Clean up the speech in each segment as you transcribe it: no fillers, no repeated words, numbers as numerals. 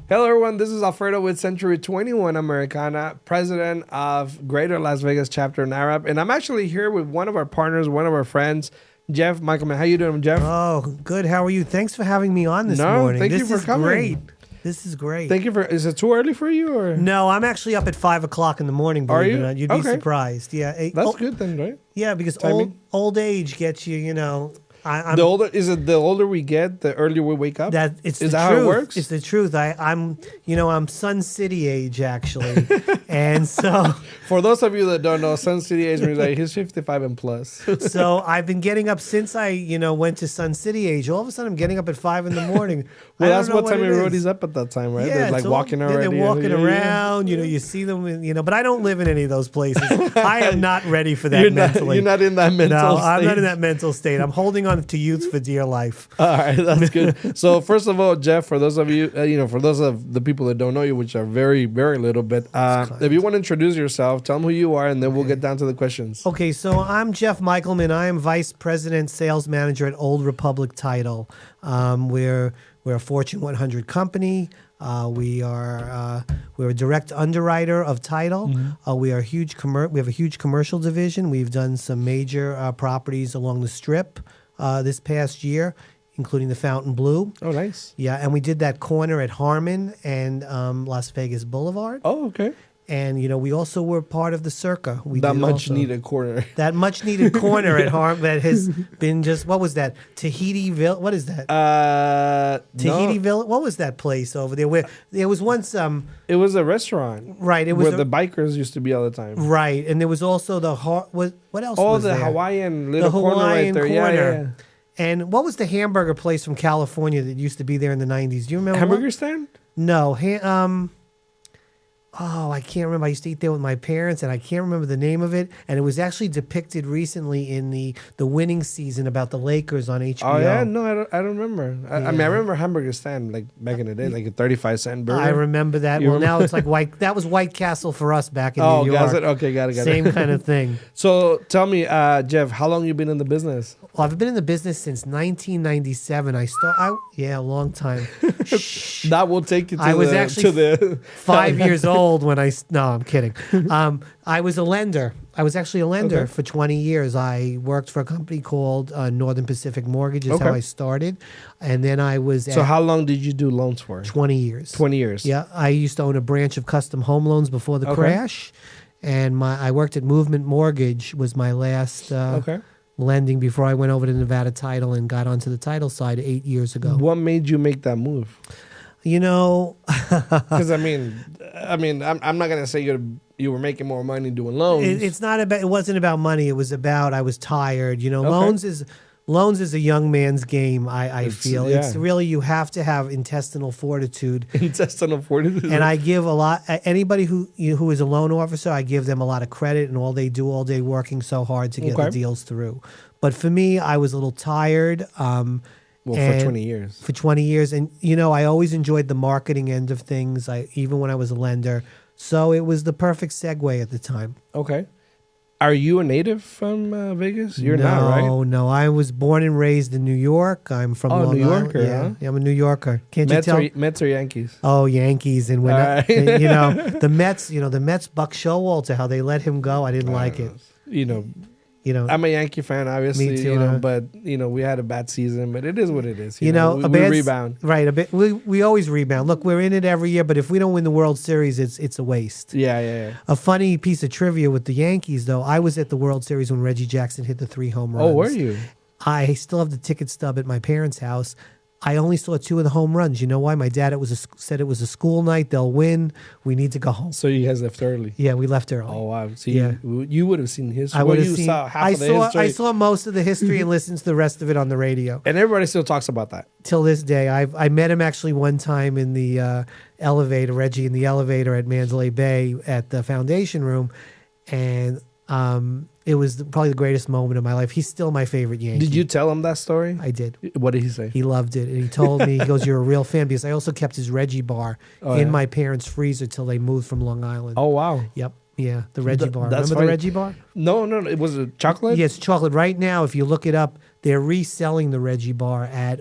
Hello, everyone. This is Alfredo with Century 21 Americana, president of Greater Las Vegas Chapter in Arab. And I'm actually here with one of our partners, one of our friends, Jeff Michelman. How you doing, Jeff? Oh, good. How are you? Thanks for having me on this morning. Thank you for coming. Great. This is great. Thank you for. Is it too early for you, or No, I'm actually up at 5 o'clock in the morning. Are Believe you? it or not. You'd be Okay. surprised. Yeah, that's good then, right? Yeah, because Timing? old age gets you. You know, I'm The older we get, the earlier we wake up. that it's Is the that truth. how it works? It's the truth. I'm Sun City age actually, and so For those of you that don't know, Sun City age means like he's 55 and plus. so I've been getting up since I went to Sun City age. All of a sudden, I'm getting up at 5 in the morning. Well, I that's don't know what time it everybody's is. up at that time, right? Yeah, They're like it's all- walking yeah, already. They're walking Yeah, yeah, yeah. around. You see them. But I don't live in any of those places. I am not ready for that mentally. You're not in that mental No, state. I'm not in that mental state. I'm holding on to youth for dear life. All right, that's good. So first of all, Jeff, for those of you, for those of the people that don't know you, which are very, very little bit, if you want to introduce yourself, tell them who you are, and then we'll get down to the questions. Okay, so I'm Jeff Michelman. I am Vice President Sales Manager at Old Republic Title. We're a Fortune 100 company. We're a direct underwriter of title. Mm-hmm. We have a huge commercial division. We've done some major properties along the Strip this past year, including the Fontainebleau. Oh, nice. Yeah, and we did that corner at Harmon and Las Vegas Boulevard. Oh, okay. And we also were part of the Circa. That much needed corner. That much needed corner at Harmon that has been just, what was that? Tahitieville? What is that? Tahitieville? What was that place over there? Where there was once it was a restaurant. Right, it was where the bikers used to be all the time. right, and there was also what else Oh, was the there? Hawaiian little The corner right Hawaiian there. corner. Yeah. And what was the hamburger place from California that used to be there in the 90s? Do you remember? Hamburger what? stand? No, I can't remember. I used to eat there with my parents, and I can't remember the name of it. And it was actually depicted recently in the winning season about the Lakers on HBO. Oh yeah, no, I don't remember. I mean, I remember hamburger stand like back in the day, like a 35-cent burger. I remember that. You Well, now remember? it's like White. That was White Castle for us back in Oh, New York. got it. Okay, got it. Same kind of thing. So tell me, Jeff, how long you been in the business? Well, I've been in the business since 1997. A long time. Shh. That will take you to I was the, actually to the 5 years old when no, I'm kidding. I was a lender. I was actually a lender Okay. for 20 years. I worked for a company called Northern Pacific Mortgage is how Okay. I started. And then I was So at how long did you do loans for? 20 years. 20 years. Yeah, I used to own a branch of custom home loans before the Okay. crash. And I worked at Movement Mortgage was my last Okay. lending before I went over to Nevada Title and got onto the title side 8 years ago. What made you make that move? Because I'm not gonna say you were making more money doing loans. It wasn't about money. It was about I was tired. Loans is a young man's game. I feel it's really you have to have intestinal fortitude. Intestinal fortitude. And I give a lot. Anybody who is a loan officer, I give them a lot of credit and all they do all day working so hard to get the deals through. But for me, I was a little tired. For 20 years. For 20 years. And, I always enjoyed the marketing end of things, even when I was a lender. So it was the perfect segue at the time. Okay. Are you a native from Vegas? You're not, right? No. I was born and raised in New York. I'm from Long New Island. Yorker, Yeah. huh? Yeah, I'm a New Yorker. Can't you tell? Mets or Yankees? Oh, Yankees. And when, All right. the Mets, Buck Showalter, how they let him go, I didn't like it. I'm a Yankee fan, obviously. Me too, But we had a bad season, but it is what it is. we rebound. Right, a bit. We always rebound. Look, we're in it every year, but if we don't win the World Series, it's a waste. Yeah. A funny piece of trivia with the Yankees, though, I was at the World Series when Reggie Jackson hit the 3 home runs. Oh, were you? I still have the ticket stub at my parents' house. I only saw 2 of the home runs. You know why? My dad said it was a school night. They'll win. We need to go home. So you guys left early. Yeah, we left early. Oh wow! So Yeah. you would have seen history. I would have seen. Saw half I of the saw. history. I saw most of the history and listened to the rest of it on the radio. And everybody still talks about that. Till this day, I met him actually one time in the elevator, Reggie in the elevator at Mandalay Bay at the Foundation Room, and it was probably the greatest moment of my life. He's still my favorite Yankee. Did you tell him that story? I did. What did he say? He loved it. And he told me, he goes, "You're a real fan," because I also kept his Reggie bar in my parents' freezer till they moved from Long Island. Oh, wow. Yep. Yeah, the Reggie bar. that's Remember funny. the Reggie bar? No. It was a chocolate? Yes, chocolate. Right now, if you look it up, they're reselling the Reggie bar at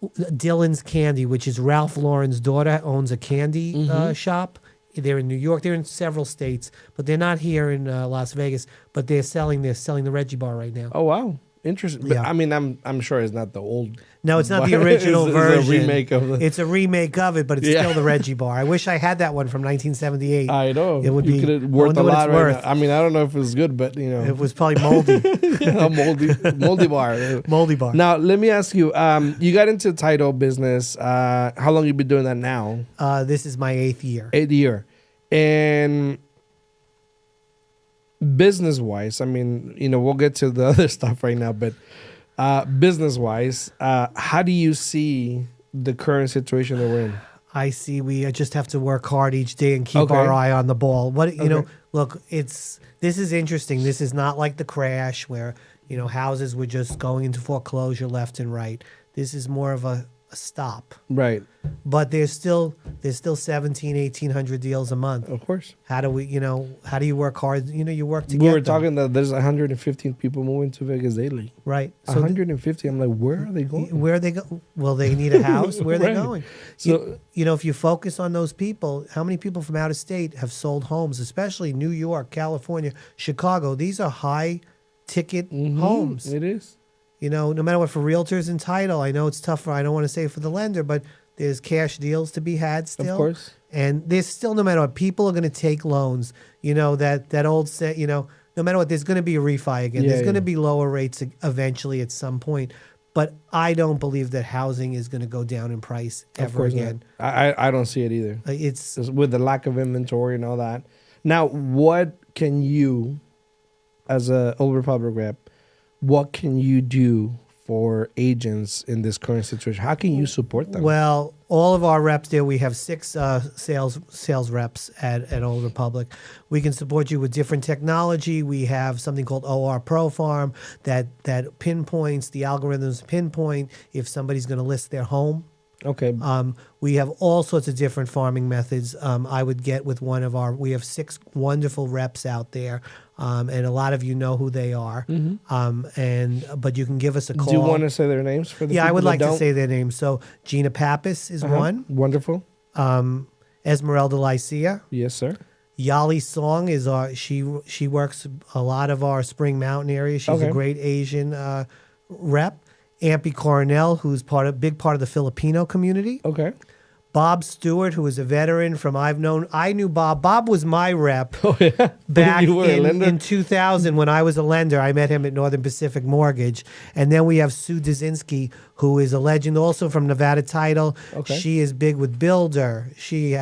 Dylan's Candy, which is Ralph Lauren's daughter, owns a candy shop. They're in New York. They're in several states, but they're not here in Las Vegas. But they're selling the Reggie bar right now. Oh wow, interesting. But, Yeah. I mean, I'm sure it's not the old. No, it's not bar. the original version. It's a remake of the. It's a remake of it, but it's Yeah. still the Reggie bar. I wish I had that one from 1978. I know It would you be could have I worth wonder a what lot it's right worth. now. I mean, I don't know if it was good, but you know, It was probably moldy. a moldy bar. Moldy bar. Now, let me ask you. You got into the title business. How long you been doing that now? This is my 8th year. 8th year. And business wise, I mean, you know, we'll get to the other stuff right now, but business wise, how do you see the current situation that we're in? I see we just have to work hard each day and keep Okay. our eye on the ball. What you know, Okay. look, this is interesting. This is not like the crash where, you know, houses were just going into foreclosure left and right. This is more of a stop. Right. But there's still 17, 1800 deals a month. Of course. How do you work hard? You know, you work to We get were them. talking that there's 115 people moving to Vegas daily. Right. So 150. I'm like, where are they going? where are they go? Well, they need a house. Where are they Right. going? So- you know, if you focus on those people, how many people from out of state have sold homes, especially New York, California, Chicago? These are high ticket homes. It is. You know, no matter what, for realtors and title, I know it's tough. I don't want to say for the lender, but there's cash deals to be had still. Of course. And there's still, no matter what, people are going to take loans. You know, that old set, you know, no matter what, there's going to be a refi again. Yeah, There's going to yeah. be lower rates eventually at some point. But I don't believe that housing is going to go down in price Of ever course again. not. I don't see it either. It's Just with the lack of inventory and all that. Now, what can you, as a Old Republic rep, what can you do for agents in this current situation? How can you support them? well, all of our reps there. We have 6 sales reps at Old Republic. We can support you with different technology. We have something called OR Pro Farm that pinpoints, the algorithms pinpoint if somebody's going to list their home. Okay. We have all sorts of different farming methods. I would get with we have 6 wonderful reps out there, and a lot of you know who they are. But you can give us a call. Do you want to say their names for the Yeah, I people would that like to don't? say their names. So Gina Pappas is one. Wonderful. Esmeralda Lycia. Yes, sir. Yali Song is she works a lot of our Spring Mountain area. She's Okay. a great Asian rep. Ampy Coronel, who's big part of the Filipino community. Okay. Bob Stewart, who is a veteran from I knew Bob. Bob was my rep Oh, yeah. back You were a lender? in 2000 when I was a lender. I met him at Northern Pacific Mortgage. And then we have Sue Dzinski, who is a legend also from Nevada Title. Okay. She is big with Builder. She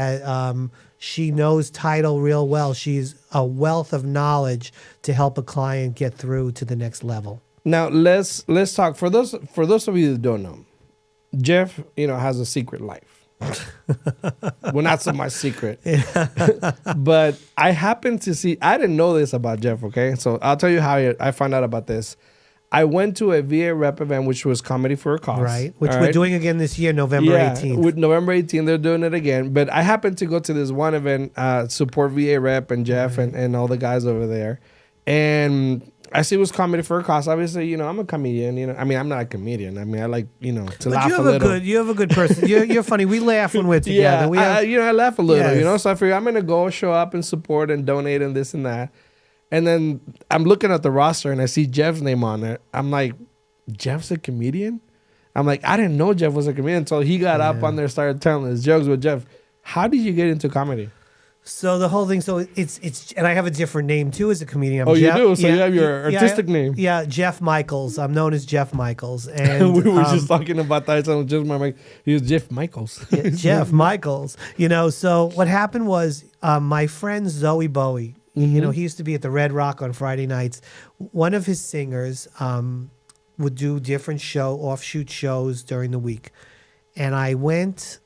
knows title real well. She's a wealth of knowledge to help a client get through to the next level. Now let's talk for those of you that don't know. Jeff, has a secret life. Well, not so much secret, but I happened to see. I didn't know this about Jeff. Okay, so I'll tell you how I found out about this. I went to a VA rep event, which was Comedy for a Cause, Right. Which all we're right? doing again this year, November 18th. With November 18th, they're doing it again. But I happened to go to this one event, support VA rep and Jeff and all the guys over there, and I see it was Comedy for a Cause. Obviously, I'm a comedian. I mean, I'm not a comedian. I mean, I like, to But laugh you have a little. you have a good person. You're funny. We laugh when we're together. Yeah, I laugh a little, Yes. So I figure I'm going to go show up and support and donate and this and that. And then I'm looking at the roster and I see Jeff's name on there. I'm like, Jeff's a comedian? I'm like, I didn't know Jeff was a comedian. So he got up on there, started telling his jokes with Jeff. How did you get into comedy? So the whole thing, it's and I have a different name too as a comedian. You do? So you have your artistic name. Yeah, Jeff Michaels. I'm known as Jeff Michaels. And We were just talking about that. So just he was Jeff Michaels. yeah, Jeff Michaels. So what happened was my friend Zoe Bowie, he used to be at the Red Rock on Friday nights. One of his singers would do different offshoot shows during the week. And I went,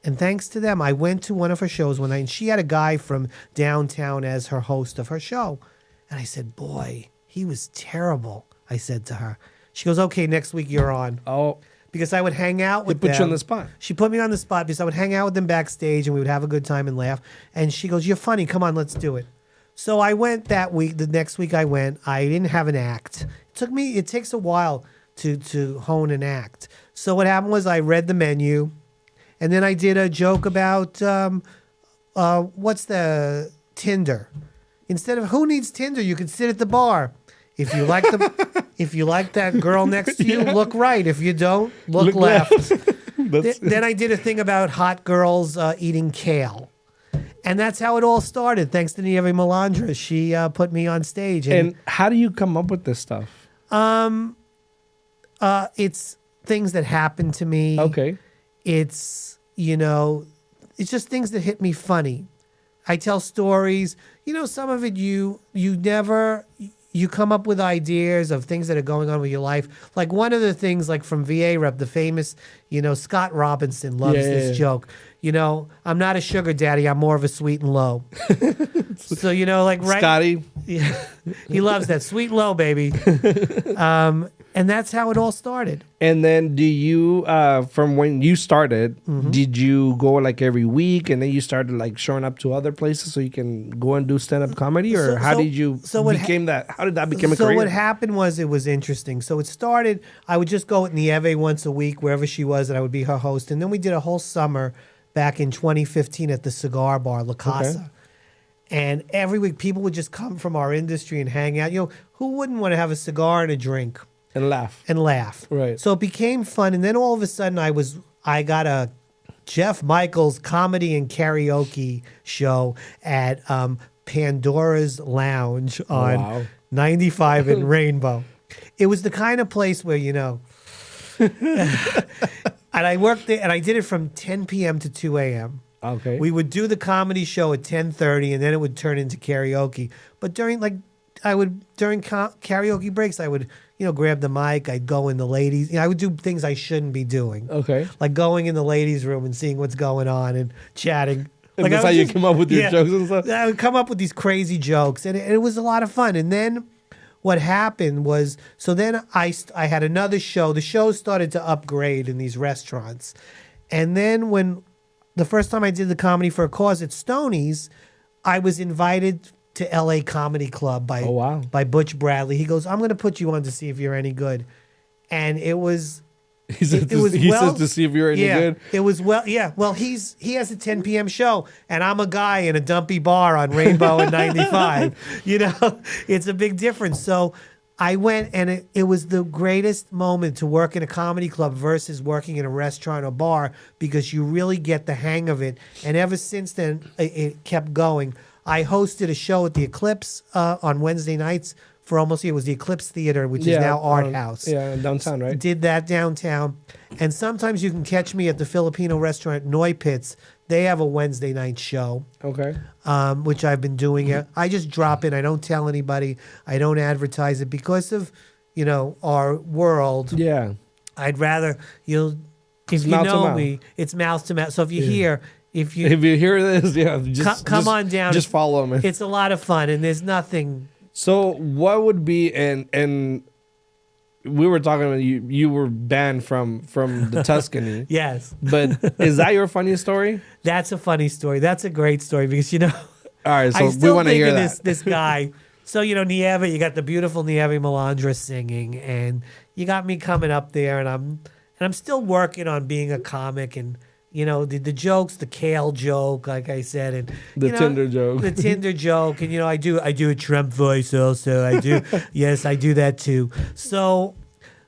and thanks to them, I went to one of her shows one night, and she had a guy from downtown as her host of her show. And I said, boy, he was terrible, I said to her. She goes, okay, next week you're on. Oh, Because I would hang out with put them. you on the spot. She put me on the spot because I would hang out with them backstage and we would have a good time and laugh. And she goes, you're funny. Come on, let's do it. So I went that week. The next week I went. I didn't have an act. It takes a while to hone an act. So what happened was I read the menu, and then I did a joke about what's the Tinder. Instead of who needs Tinder, you could sit at the bar. If you like that girl next to you, look right. If you don't, look left. Then I did a thing about hot girls eating kale. And that's how it all started. Thanks to Nieve Melandra. She put me on stage. And how do you come up with this stuff? It's things that happen to me. Okay. It's, it's just things that hit me funny. I tell stories. Some of it you come up with ideas of things that are going on with your life. Like one of the things, like from VA Rep, the famous, Scott Robinson loves this joke. I'm not a sugar daddy. I'm more of a sweet and low. So, right. Scotty. Yeah, he loves that sweet and low, baby. And that's how it all started. And then do you, from when you started, did you go like every week and then you started like showing up to other places so you can go and do stand-up comedy? Or how did that become a career? So what happened was it was interesting. So it started, I would just go with Nieve once a week, wherever she was, and I would be her host. And then we did a whole summer back in 2015 at the cigar bar, La Casa. Okay. And every week people would just come from our industry and hang out. Who wouldn't want to have a cigar and a drink? And laugh. Right. So it became fun. And then all of a sudden I got a Jeff Michel's comedy and karaoke show at Pandora's Lounge on 95 in Rainbow. It was the kind of place where, and I worked there and I did it from 10 p.m. to 2 a.m. Okay. We would do the comedy show at 10:30 and then it would turn into karaoke. But during karaoke breaks, I would, grab the mic. I'd go in the ladies. I would do things I shouldn't be doing. Okay. Like going in the ladies' room and seeing what's going on and chatting. And that's how you come up with your jokes and stuff? I would come up with these crazy jokes, and it was a lot of fun. And then what happened was, so then I had another show. The show started to upgrade in these restaurants. And then when the first time I did the Comedy for a Cause at Stoney's, I was invited to LA Comedy Club by Butch Bradley. He goes, I'm going to put you on to see if you're any good. And it was... He says to see if you're any good? It was Well, he has a 10 p.m. show, and I'm a guy in a dumpy bar on Rainbow and 95. It's a big difference. So I went, and it was the greatest moment to work in a comedy club versus working in a restaurant or bar, because you really get the hang of it. And ever since then, it kept going. I hosted a show at the Eclipse on Wednesday nights for almost a year. It was the Eclipse Theater, which is now Art House. Yeah, downtown, right? Did that downtown. And sometimes you can catch me at the Filipino restaurant Noy Pits. They have a Wednesday night show. Okay. Which I've been doing. I just drop in. I don't tell anybody. I don't advertise it because of, our world. Yeah. I'd rather, if you know me, it's mouth to mouth. So if you hear... If you hear this, come on down. Just follow me. It's a lot of fun, and there's nothing. So what would be and we were talking about you were banned from the Tuscany. Yes. But is that your funniest story? That's a funny story. That's a great story because All right, so we want to hear that. This guy. So Nieve, you got the beautiful Nieve Melandra singing, and you got me coming up there, and I'm still working on being a comic and. The jokes, the kale joke, like I said, and the Tinder joke, and I do a Trump voice also. I do, yes, I do that too. So,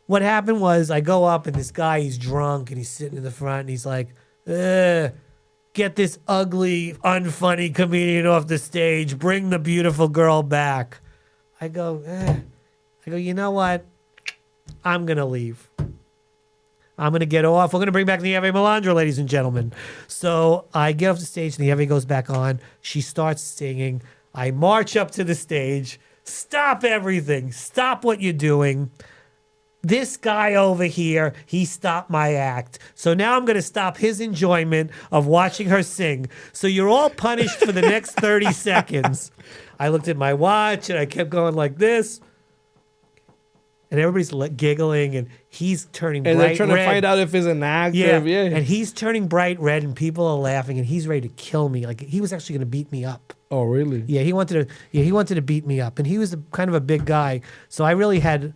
what happened was I go up and this guy, he's drunk and he's sitting in the front and he's like, "Get this ugly, unfunny comedian off the stage. Bring the beautiful girl back." I go, you know what? I'm gonna leave. I'm going to get off. We're going to bring back Nieve Melandra, ladies and gentlemen. So I get off the stage. Nieve goes back on. She starts singing. I march up to the stage. Stop everything. Stop what you're doing. This guy over here, he stopped my act. So now I'm going to stop his enjoyment of watching her sing. So you're all punished for the next 30 seconds. I looked at my watch and I kept going like this. And everybody's giggling, and he's turning bright red. And they're trying to find out if it's an act. Yeah, and he's turning bright red, and people are laughing, and he's ready to kill me. Like, he was actually going to beat me up. Oh, really? Yeah, he wanted to beat me up, and he was kind of a big guy. So I really had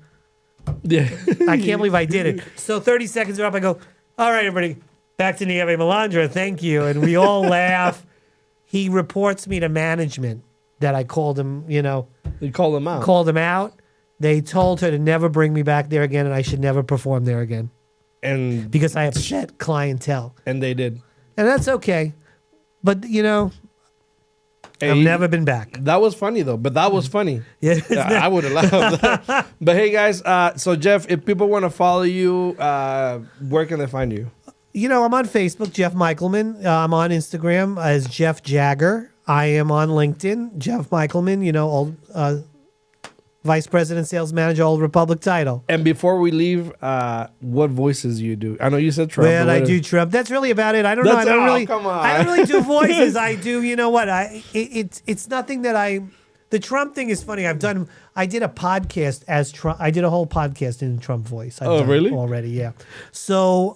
Yeah. I can't believe I did it. So 30 seconds are up. I go, all right, everybody, back to Nieve Melandra. Thank you. And we all laugh. He reports me to management that I called him, you called him out. Called him out. They told her to never bring me back there again and I should never perform there again. And because I upset clientele. And they did. And that's okay. But, I've never been back. That was funny, though. But that was funny. Yeah, I would have laughed. But hey, guys. So, Jeff, if people want to follow you, where can they find you? I'm on Facebook, Jeff Michelman. I'm on Instagram as Jeff Jagger. I am on LinkedIn, Jeff Michelman, old Vice President, Sales Manager, Old Republic title. And before we leave, what voices you do? I know you said Trump. Well, I do Trump. That's really about it. I don't know. I don't really do voices. I do. You know what? It's nothing that The Trump thing is funny. I did a podcast as Trump. I did a whole podcast in Trump voice. Really? Already, yeah. So,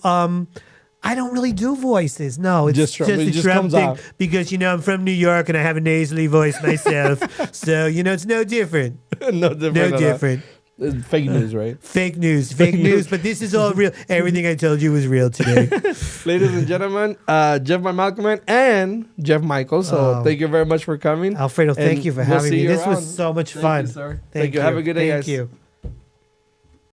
I don't really do voices. No, it's just the Trump thing out. Because I'm from New York and I have a nasally voice myself. So it's no different. No different. Fake news, right? Fake news. But this is all real. Everything I told you was real today. Ladies and gentlemen, Jeff Michelman and Jeff Michael. So thank you very much for coming. Alfredo, thank you for having me. This was so much fun. Thank you, sir. Thank you. Have a good day, guys. Thank you.